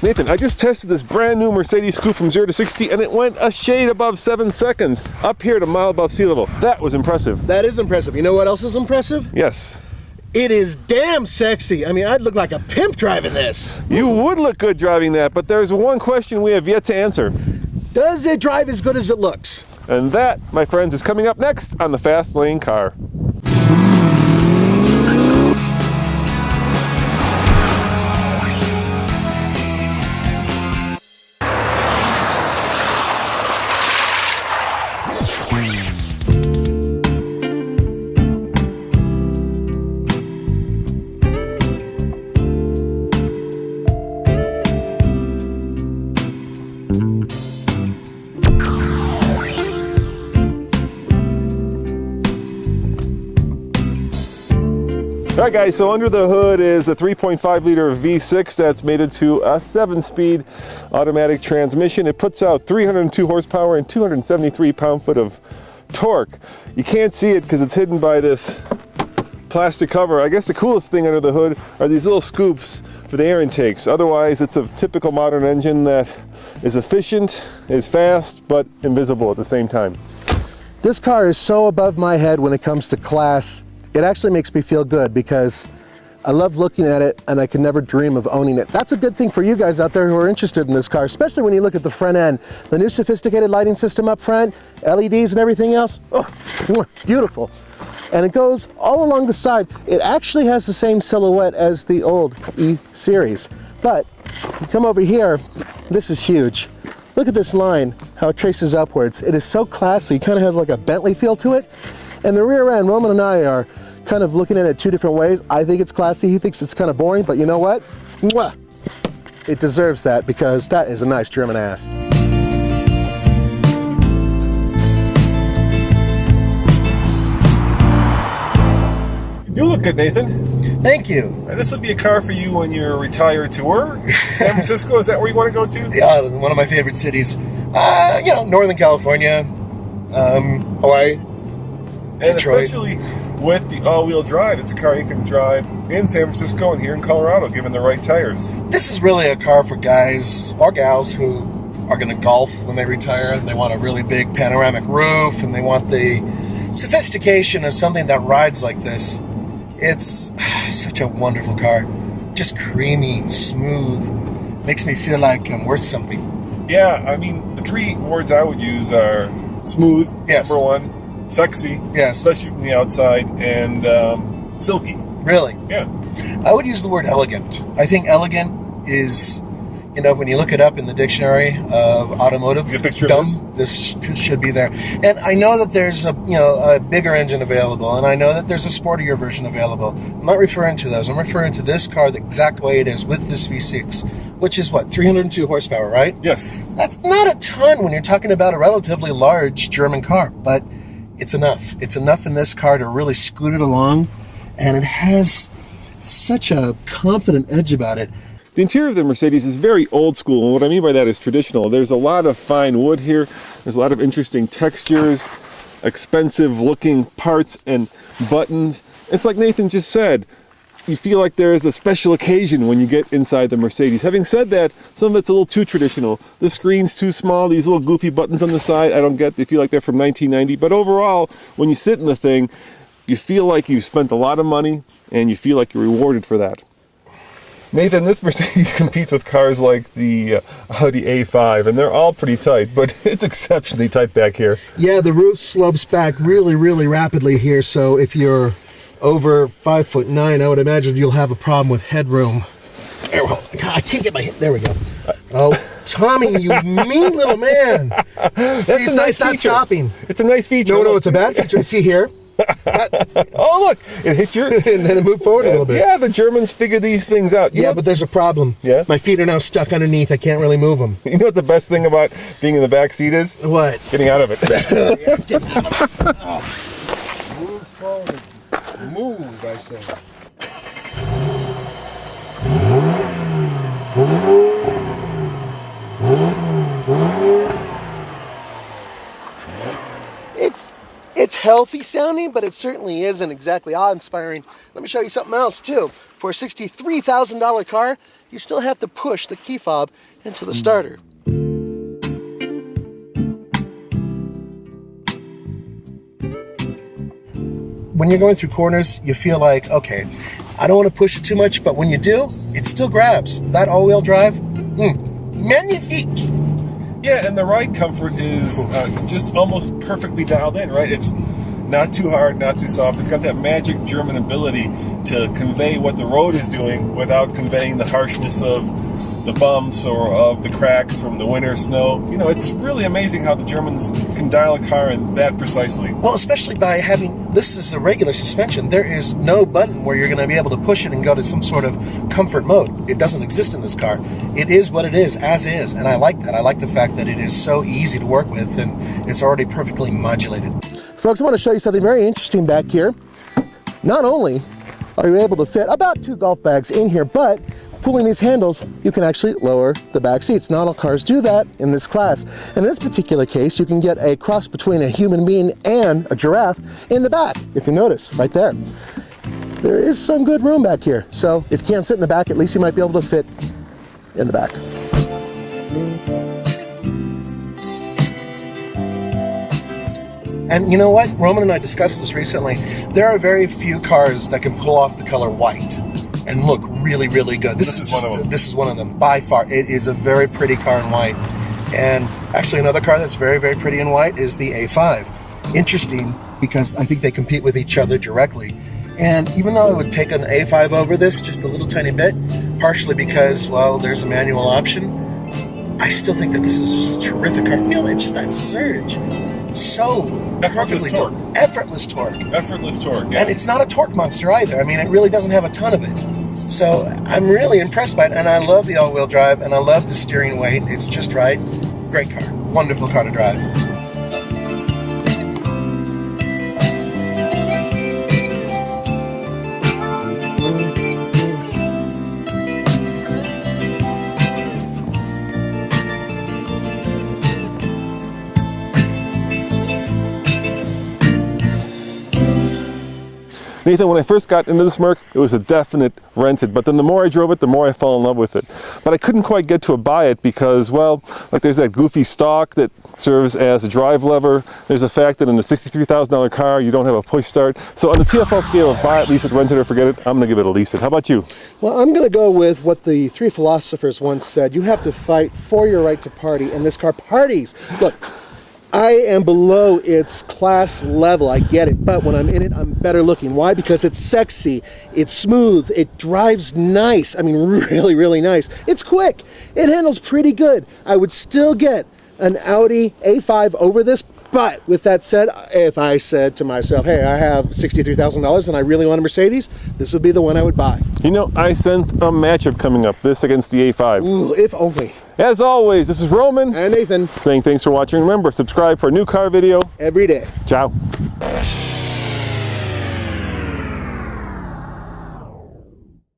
Nathan, I just tested this brand new Mercedes Coupe from 0 to 60 and it went a shade above 7 seconds, up here at a mile above sea level. That was impressive. That is impressive. You know what else is impressive? Yes. It is damn sexy. I mean, I'd look like a pimp driving this. You would look good driving that, but there's one question we have yet to answer. Does it drive as good as it looks? And that, my friends, is coming up next on the Fast Lane Car. All right guys, so under the hood is a 3.5 liter V6 that's mated to a 7-speed automatic transmission. It puts out 302 horsepower and 273 pound-foot of torque. You can't see it because it's hidden by this plastic cover. I guess the coolest thing under the hood are these little scoops for the air intakes. Otherwise, it's a typical modern engine that is efficient, is fast, but invisible at the same time. This car is so above my head when it comes to class. It actually makes me feel good because I love looking at it and I could never dream of owning it. That's a good thing for you guys out there who are interested in this car, especially when you look at the front end. The new sophisticated lighting system up front, LEDs and everything else, oh, beautiful. And it goes all along the side. It actually has the same silhouette as the old E series. But if you come over here, this is huge. Look at this line, how it traces upwards. It is so classy, kind of has like a Bentley feel to it. And the rear end, Roman and I are kind of looking at it two different ways. I think it's classy, he thinks it's kind of boring, but you know what? Mwah! It deserves that because that is a nice German ass. You look good, Nathan. Thank you. This will be a car for you when you're retired tour. San Francisco, is that where you want to go to? Yeah, one of my favorite cities. You know, Northern California, Hawaii, and Detroit. Especially with the all-wheel drive, it's a car you can drive in San Francisco and here in Colorado, given the right tires. This is really a car for guys or gals who are going to golf when they retire. They want a really big panoramic roof and they want the sophistication of something that rides like this. It's such a wonderful car. Just creamy, smooth. Makes me feel like I'm worth something. Yeah, I mean, the three words I would use are smooth, yes. Number one, sexy, yes, especially from the outside, and silky. Really? Yeah. I would use the word elegant. I think elegant is, you know, when you look it up in the dictionary of automotive, you get a picture dumb, of this should be there. And I know that there's a bigger engine available, and I know that there's a sportier version available. I'm not referring to those. I'm referring to this car the exact way it is with this V6, which is what, 302 horsepower, right? Yes. That's not a ton when you're talking about a relatively large German car, but it's enough. It's enough in this car to really scoot it along, and it has such a confident edge about it. The interior of the Mercedes is very old school, and what I mean by that is traditional. There's a lot of fine wood here. There's a lot of interesting textures, expensive looking parts and buttons. It's like Nathan just said, you feel like there is a special occasion when you get inside the Mercedes. Having said that, some of it's a little too traditional. The screen's too small, these little goofy buttons on the side, I don't get, they feel like they're from 1990. But overall, when you sit in the thing, you feel like you've spent a lot of money and you feel like you're rewarded for that. Nathan, this Mercedes competes with cars like the Audi A5, and they're all pretty tight, but it's exceptionally tight back here. Yeah, the roof slopes back really, really rapidly here, so if you're over 5'9", I would imagine you'll have a problem with headroom. I can't get my hip. There we go. Oh, Tommy, you mean little man. That's See, it's a nice not feature. stopping. It's a nice feature. No, it's a bad feature. See here? Oh, look, it hit your... and then it moved forward a little bit. Yeah, the Germans figure these things out. Yeah, but there's a problem. Yeah? My feet are now stuck underneath. I can't really move them. You know what the best thing about being in the back seat is? What? Getting out of it. Get out of it. Oh. Move forward. Move, I say. It's healthy sounding, but it certainly isn't exactly awe-inspiring. Let me show you something else too. For a $63,000 car, you still have to push the key fob into the starter. When you're going through corners, you feel like, okay, I don't want to push it too much, but when you do, it still grabs. That all-wheel drive, magnifique. Yeah, and the ride comfort is just almost perfectly dialed in, right? It's not too hard, not too soft. It's got that magic German ability to convey what the road is doing without conveying the harshness of the bumps or of the cracks from the winter snow. You know, it's really amazing how the Germans can dial a car in that precisely. Well, especially by having, this is a regular suspension. There is no button where you're going to be able to push it and go to some sort of comfort mode. It doesn't exist in this car. It is what it is, as is, and I like that. I like the fact that it is so easy to work with and it's already perfectly modulated. Folks, I want to show you something very interesting back here. Not only are you able to fit about 2 golf bags in here, but pulling these handles, you can actually lower the back seats. Not all cars do that in this class. And in this particular case, you can get a cross between a human being and a giraffe in the back. If you notice, right there. There is some good room back here. So if you can't sit in the back, at least you might be able to fit in the back. And you know what? Roman and I discussed this recently. There are very few cars that can pull off the color white and look really, really good. This is one of them. This is one of them, by far. It is a very pretty car in white. And actually another car that's very, very pretty in white is the A5. Interesting, because I think they compete with each other directly. And even though I would take an A5 over this just a little tiny bit, partially because, well, there's a manual option, I still think that this is just a terrific car. Feel it, just that surge. So perfectly torque. Effortless torque. Effortless torque, yeah. And it's not a torque monster either. I mean, it really doesn't have a ton of it. So I'm really impressed by it, and I love the all-wheel drive, and I love the steering weight. It's just right. Great car. Wonderful car to drive. Nathan, when I first got into this Merc, it was a definite rented, but then the more I drove it, the more I fell in love with it. But I couldn't quite get to a buy it because, well, like there's that goofy stalk that serves as a drive lever. There's the fact that in the $63,000 car, you don't have a push start. So on the TFL scale of buy it, lease it, rent it, or forget it, I'm gonna give it a lease it. How about you? Well, I'm gonna go with what the 3 philosophers once said. You have to fight for your right to party, and this car parties. Look, I am below its class level, I get it, but when I'm in it, I'm better looking. Why? Because it's sexy, it's smooth, it drives nice. I mean, really, really nice. It's quick, it handles pretty good. I would still get an Audi A5 over this, but with that said, if I said to myself, hey, I have $63,000 and I really want a Mercedes, this would be the one I would buy. You know, I sense a matchup coming up, this against the A5. Ooh, if only. As always, this is Roman And Nathan. saying thanks for watching. Remember, subscribe for a new car video Every day. Ciao.